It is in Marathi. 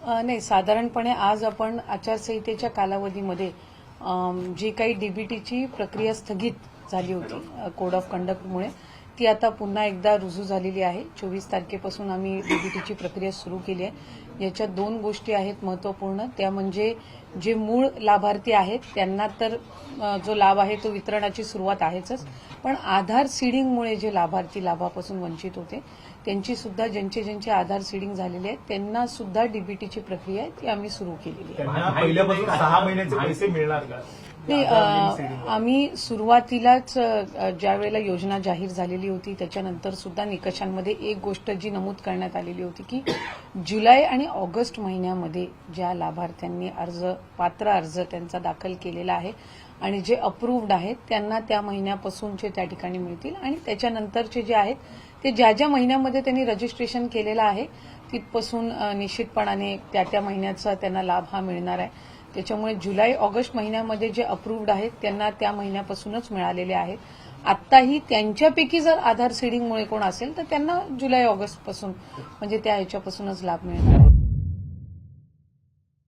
नाही, साधारणपणे आज आपण आचारसंहितेच्या कालावधीमध्ये जी काही डीबीटीची प्रक्रिया स्थगित झाली होती कोड ऑफ कंडक्टमुळे ती आता पुन्हा एकदा रुजू झालेली आहे। 24 तारखेपासून आम्ही डीबीटीची प्रक्रिया सुरू केली आहे। याच्यात दोन गोष्टी आहेत महत्त्वपूर्ण, त्या म्हणजे जे मूळ लाभार्थी आहेत त्यांना तर जो लाभ आहे तो वितरणाची सुरुवात आहेच, पण आधार सीडिंगमुळे जे लाभार्थी लाभापासून वंचित होते त्यांची सुद्धा ज्यांचे आधार सीडिंग झालेले आहेत त्यांना सुद्धा डीबीटीची प्रक्रिया आहे ती आम्ही सुरू केलेली आहे। पहिल्यापासून 6 महिन्याचे पैसे मिळणार का? आम्ही सुरुवातीलाच ज्या वेळेला योजना जाहीर झालेली होती त्याच्यानंतर सुद्धा निकषांमध्ये एक गोष्ट जी नमूद करण्यात आलेली होती की जुलै आणि ऑगस्ट महिन्यामध्ये ज्या लाभार्थ्यांनी पात्र अर्ज त्यांचा दाखल केलेला आहे आणि जे अप्रूव्ड आहेत त्यांना त्या महिन्यापासूनचे त्या ठिकाणी मिळतील आणि त्याच्यानंतरचे जे आहेत ते ज्या महिन्यामध्ये त्यांनी रजिस्ट्रेशन केलेलं आहे तिथपासून निश्चितपणाने त्या महिन्याचा त्यांना लाभ हा मिळणार आहे। त्याच्यामुळे जुलै ऑगस्ट महिन्यामध्ये जे अप्रूव्ड आहेत त्यांना त्या महिन्यापासूनच मिळालेले आहेत। आत्ताही त्यांच्यापैकी जर आधार सीडिंगमुळे कोण असेल तर त्यांना जुलै ऑगस्ट पासून म्हणजे त्या ह्याच्यापासूनच लाभ मिळणार आहे।